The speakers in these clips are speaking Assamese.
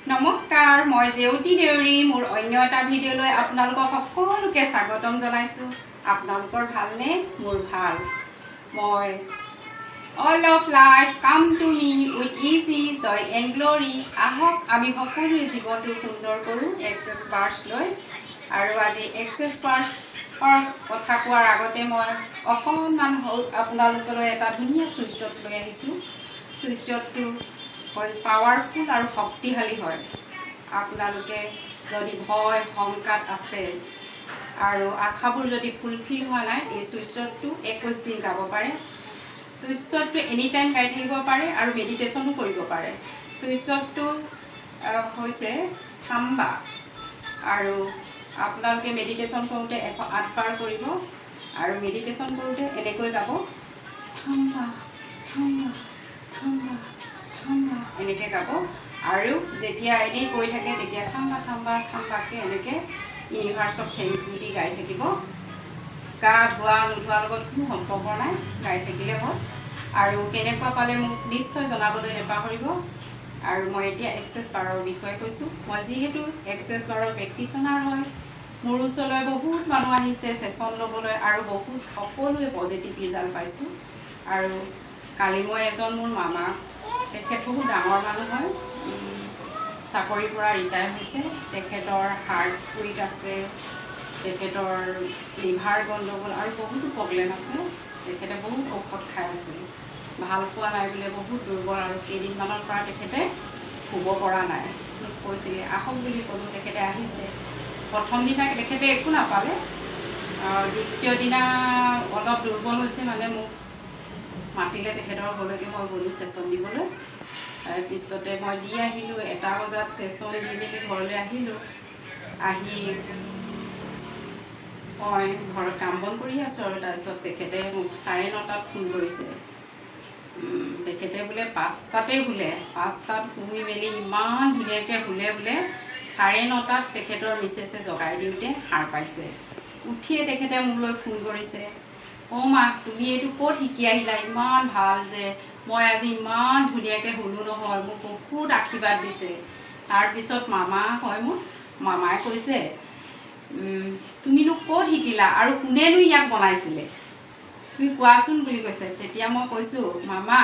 নমস্কাৰ, মই জেউতি দেউৰী মোৰ অন্য এটা ভিডিঅ'লৈ আপোনালোকক সকলোকে স্বাগতম জনাইছোঁ। আপোনালোকৰ ভালনে? মোৰ ভাল। মই all of life come to me with ease joy and glory. আহক আমি সকলোৱে জীৱনটো সুন্দৰ কৰোঁ এক্সেছ পাৰ্চ লৈ। আৰু আজি এক্সেছ পাৰ্চৰ কথা কোৱাৰ আগতে মই অকণমান আপোনালোকলৈ এটা ধুনীয়া চুইটত লৈ আহিছোঁ। চুইটটো পাৱাৰফুল আৰু শক্তিশালী হয়। আপোনালোকে যদি ভয় শংকাত আছে আৰু আশাবোৰ যদি ফুলফিল হোৱা নাই, এই চুইটটো 21 দিন গাব পাৰে। চুইটটো এনি টাইম গাই থাকিব পাৰে আৰু মেডিটেশ্যনো কৰিব পাৰে। চুইটটো হৈছে থাম্বা, আৰু আপোনালোকে মেডিটেশ্যন কৰোঁতে 108 বাৰ কৰিব আৰু মেডিটেশ্যন কৰোঁতে এনেকৈ গাব, থাম্বা থাম্বা থাম্বা থাম্বা, এনেকৈ গাব। আৰু যেতিয়া এনেই কৈ থাকে তেতিয়া থাম্বা থাম্বা থাম্বাকৈ এনেকৈ ইউনিভাৰ্চক থেংক ইউ দি গাই থাকিব। গা ধোৱা নোধোৱাৰ লগত কোনো সম্পৰ্ক নাই, গাই থাকিলে হ'ল। আৰু কেনেকুৱা পালে মোক নিশ্চয় জনাবলৈ নাপাহৰিব। আৰু মই এতিয়া এক্সেছ বাৰৰ বিষয়ে কৈছোঁ। মই যিহেতু এক্সেছ বাৰৰ প্ৰেক্টিচনাৰ হয়, মোৰ ওচৰলৈ বহুত মানুহ আহিছে ছেশ্যন ল'বলৈ আৰু বহুত সকলোৱে পজিটিভ ৰিজাল্ট পাইছোঁ। আৰু কালি মই এজন মোৰ মামা, তেখেত বহুত ডাঙৰ মানুহ হয়, চাকৰিৰ পৰা ৰিটায়াৰ হৈছে। তেখেতৰ হাৰ্ট উইক আছে, তেখেতৰ লিভাৰ গণ্ডগোল আৰু বহুতো প্ৰব্লেম আছে। তেখেতে বহুত ঔষধ খাই আছে, ভাল পোৱা নাই বোলে, বহুত দুৰ্বল, আৰু কেইদিনমানৰ পৰা তেখেতে শুব পৰা নাই। মোক কৈছিলে আহক বুলি ক'লোঁ, তেখেতে আহিছে। প্ৰথম দিনা তেখেতে একো নাপালে, দ্বিতীয় দিনা অলপ দুৰ্বল হৈছে, মানে মোক মাতিলে তেখেতৰ ঘৰলৈকে মই গ'লোঁ ছেশ্যন দিবলৈ। তাৰপিছতে মই দি আহিলোঁ, 1টা বজাত ছেশ্যন দি মেলি ঘৰলৈ আহিলোঁ। আহি মই ঘৰত কাম বন কৰি আছোঁ আৰু তাৰপিছত তেখেতে মোক 9:30 ফোন কৰিছে। তেখেতে বোলে 5টাতে শুলে, 5টাত শুই মেলি ইমান ধুনীয়াকৈ শুলে বোলে, 9:30 তেখেতৰ মিছেছে জগাই দিওঁতে সাৰ পাইছে। উঠিয়ে তেখেতে মোলৈ ফোন কৰিছে, অ' মা তুমি এইটো ক'ত শিকি আহিলা, ইমান ভাল যে মই আজি ইমান ধুনীয়াকৈ শুলোঁ নহয়, মোক বহুত আশীৰ্বাদ দিছে। তাৰপিছত মামা হয় মোৰ, মামাই কৈছে তুমিনো ক'ত শিকিলা আৰু কোনেনো ইয়াক বনাইছিলে, তুমি কোৱাচোন বুলি কৈছে। তেতিয়া মই কৈছোঁ, মামা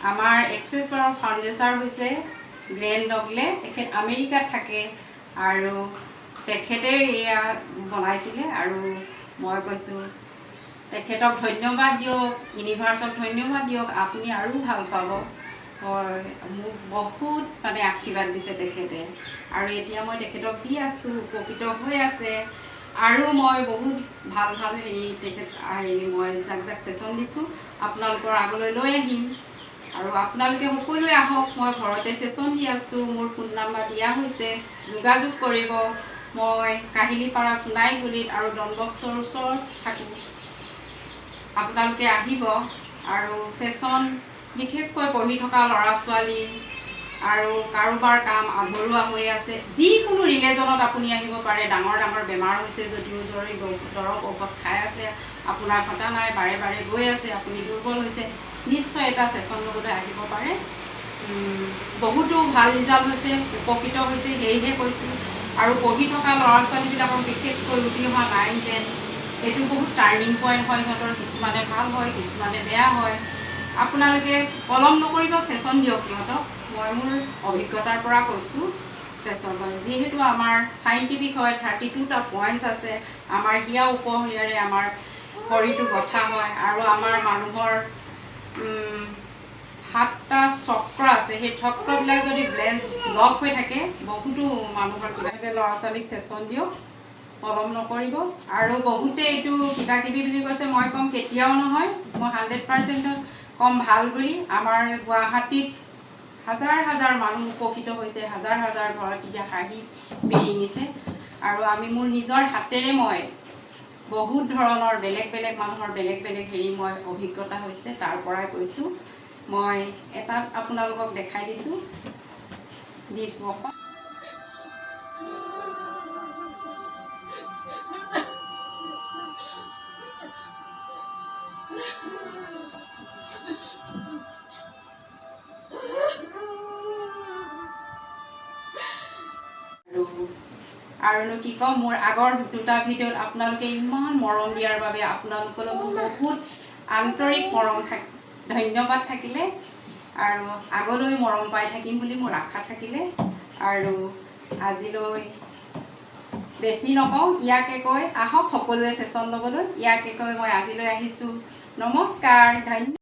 আমাৰ এক্সেছ বাৰৰ ফাউণ্ডেচাৰ হৈছে গ্ৰেণ্ড ডগলে, তেখেত আমেৰিকাত থাকে আৰু তেখেতে এয়া বনাইছিলে। আৰু মই কৈছোঁ তেখেতক ধন্যবাদ দিয়ক, ইউনিভাৰ্চক ধন্যবাদ দিয়ক, আপুনি আৰু ভাল পাব। হয়, মোক বহুত মানে আশীৰ্বাদ দিছে তেখেতে, আৰু এতিয়া মই তেখেতক দি আছোঁ, উপকৃত হৈ আছে। আৰু মই বহুত ভাল ভাল তেখেত মই যাক যাক ছেশ্যন দিছোঁ আপোনালোকৰ আগলৈ লৈ আহিম। আৰু আপোনালোকে সকলোৱে আহক, মই ঘৰতে ছেশ্যন দি আছোঁ, মোৰ ফোন নাম্বাৰ দিয়া হৈছে, যোগাযোগ কৰিব। মই কাহিলীপাৰা সোণাইগুৰিত আৰু ডনবক্সৰ ওচৰত থাকোঁ। আপোনালোকে আহিব। আৰু ছেশ্যন বিশেষকৈ পঢ়ি থকা ল'ৰা ছোৱালী আৰু কাৰোবাৰ কাম আধৰুৱা হৈ আছে, যিকোনো ৰিলেজনত আপুনি আহিব পাৰে। ডাঙৰ ডাঙৰ বেমাৰ হৈছে যদিও দৰৱ ঔষধ খাই আছে, আপোনাৰ ঘটা নাই, বাৰে বাৰে গৈ আছে, আপুনি দুৰ্বল হৈছে, নিশ্চয় এটা ছেশ্যন ল'বলৈ আহিব পাৰে। বহুতো ভাল ৰিজাল্ট হৈছে, উপকৃত হৈছে, সেয়েহে কৈছোঁ। আৰু পঢ়ি থকা ল'ৰা ছোৱালীবিলাকক বিশেষকৈ উঠি অহা 9, 10 এইটো বহুত টাৰ্ণিং পইণ্ট হয় সিহঁতৰ, কিছুমানে ভাল হয়, কিছুমানে বেয়া হয়। আপোনালোকে পলম নকৰিব, ছেশ্যন দিয়ক সিহঁতক। মই মোৰ অভিজ্ঞতাৰ পৰা কৈছোঁ, ছেশ্যন হয় যিহেতু আমাৰ চাইণ্টিফিক হয়, 32টা পইণ্টছ আছে। আমাৰ হিয়া উপহিয়াৰে আমাৰ শৰীৰটো গঠা হয়, আৰু আমাৰ মানুহৰ 7টা চক্ৰ আছে। সেই চক্ৰবিলাক যদি ব্লক হৈ থাকে, বহুতো মানুহৰ কিবাকৈ ল'ৰা ছোৱালীক ছেশ্যন দিয়ক, পলম নকৰিব। আৰু বহুতে এইটো কিবা কিবি বুলি কৈছে, মই ক'ম কেতিয়াও নহয়, মই 100% ক'ম ভাল বুলি। আমাৰ গুৱাহাটীত হাজাৰ হাজাৰ মানুহ উপকৃত হৈছে, হাজাৰ হাজাৰ ঘৰত এতিয়া হাঁহি বিৰিঙিছে। আৰু আমি মোৰ নিজৰ হাতেৰে মই বহুত ধৰণৰ বেলেগ বেলেগ মানুহৰ বেলেগ বেলেগ মই অভিজ্ঞতা হৈছে, তাৰ পৰাই কৈছোঁ। মই এটাত আপোনালোকক দেখাই দিছোঁ, দিছ ৱক। আৰুনো কি কওঁ, মোৰ আগৰ দুটা ভিডিঅ'ত আপোনালোকে ইমান মৰম দিয়াৰ বাবে আপোনালোকলৈ মোৰ বহুত আন্তৰিক মৰম ধন্যবাদ থাকিলে। আৰু আগলৈ মৰম পাই থাকিম বুলি মোৰ আশা থাকিলে। আৰু আজিলৈ বেছি নকওঁ, ইয়াকে কৈ আহক সকলোৱে ছেশ্যন ল'বলৈ। ইয়াকে কৈ মই আজিলৈ আহিছোঁ। নমস্কাৰ, ধন্যবাদ।